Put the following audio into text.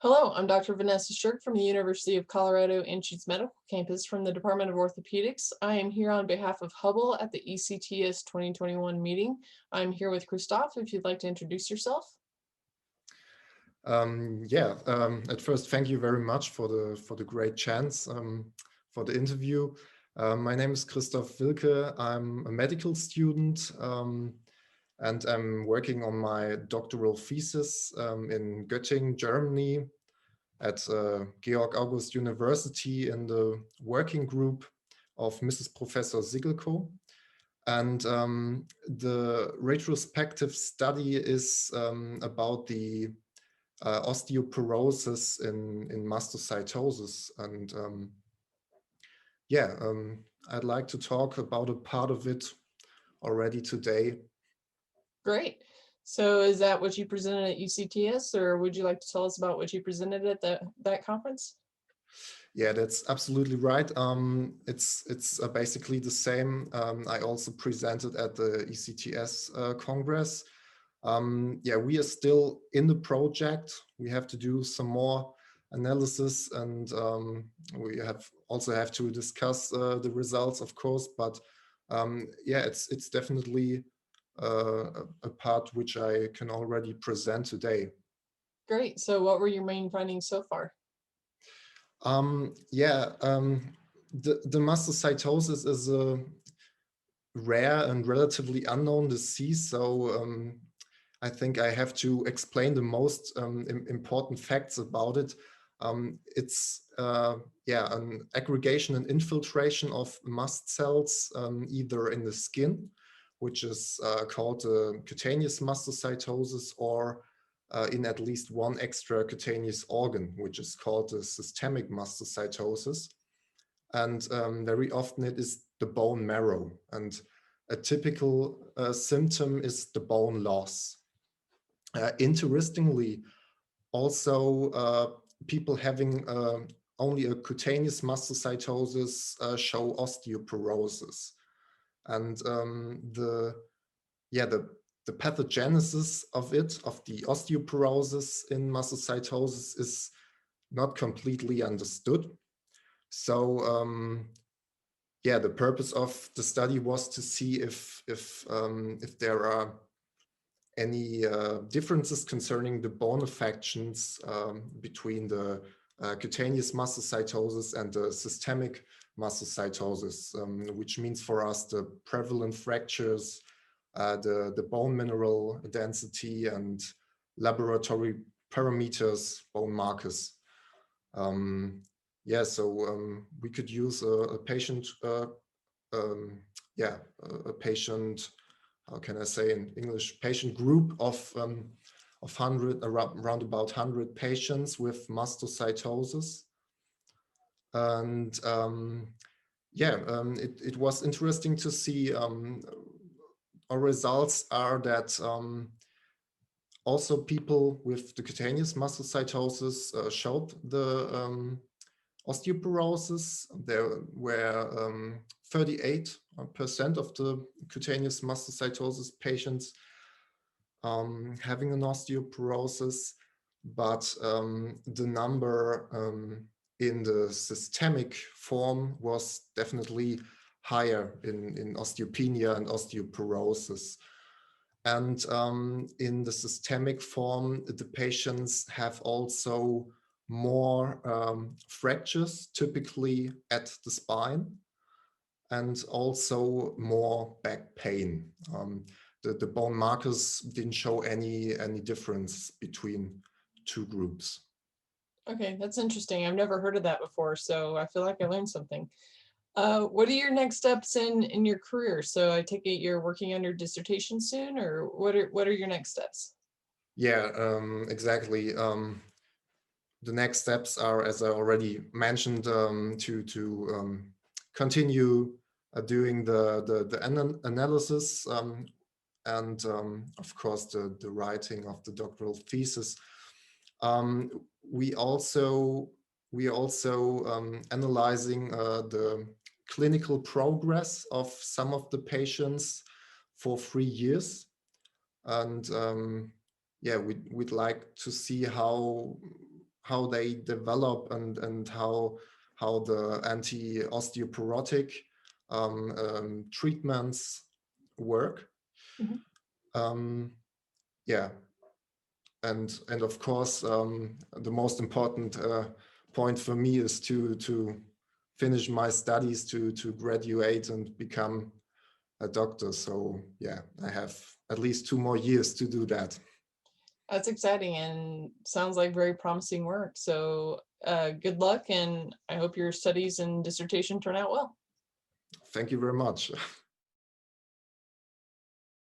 Hello, I'm Dr. Vanessa Sherk from the University of Colorado Anschutz Medical Campus from the Department of Orthopedics. I am here on behalf of HubLE at the ECTS 2021 meeting. I'm here with Christof, if you'd like to introduce yourself. At first, thank you very much for the great chance for the interview. My name is Christof Wilke. I'm a medical student and I'm working on my doctoral thesis in Göttingen, Germany at Georg August University in the working group of Mrs. Professor Sigelko. And the retrospective study is about the osteoporosis in mastocytosis. And I'd like to talk about a part of it already today. Great. So is that what you presented at UCTS, or would you like to tell us about what you presented at that conference? Yeah, that's absolutely right. It's basically the same. I also presented at the ECTS Congress. We are still in the project. We have to do some more analysis, and we also have to discuss the results, of course. But it's definitely a part which I can already present today. Great. So what were your main findings so far? The mastocytosis is a rare and relatively unknown disease. So I think I have to explain the most important facts about it. It's an aggregation and infiltration of mast cells, either in the skin, which is called cutaneous mastocytosis, or in at least one extracutaneous organ, which is called the systemic mastocytosis. And very often it is the bone marrow. And a typical symptom is the bone loss. Interestingly, also people having only a cutaneous mastocytosis show osteoporosis. And the pathogenesis of the osteoporosis in mastocytosis is not completely understood. So the purpose of the study was to see if there are any differences concerning the bone affections between the cutaneous mastocytosis and the systemic mastocytosis, which means for us the prevalent fractures, the bone mineral density, and laboratory parameters, bone markers. We could use a patient, how can I say in English, patient group of around about 100 patients with mastocytosis. And it was interesting to see our results are that also people with the cutaneous mastocytosis showed the osteoporosis. There were 38% of the cutaneous mastocytosis patients having an osteoporosis, but the number in the systemic form was definitely higher in osteopenia and osteoporosis. And in the systemic form, the patients have also more fractures, typically at the spine, and also more back pain. The bone markers didn't show any difference between two groups. Okay, that's interesting. I've never heard of that before, so I feel like I learned something. What are your next steps in your career? So I take it you're working on your dissertation soon, or what are your next steps? Yeah, exactly. The next steps are, as I already mentioned, to continue doing the analysis and of course the writing of the doctoral thesis. We also analyzing the clinical progress of some of the patients for 3 years, and we'd like to see how how they develop and how the anti-osteoporotic treatments work. Mhm. Yeah, and of course, the most important point for me is to finish my studies, to graduate and become a doctor. So yeah, I have at least 2 more years to do that. That's exciting and sounds like very promising work. So good luck, and I hope your studies and dissertation turn out well. Thank you very much.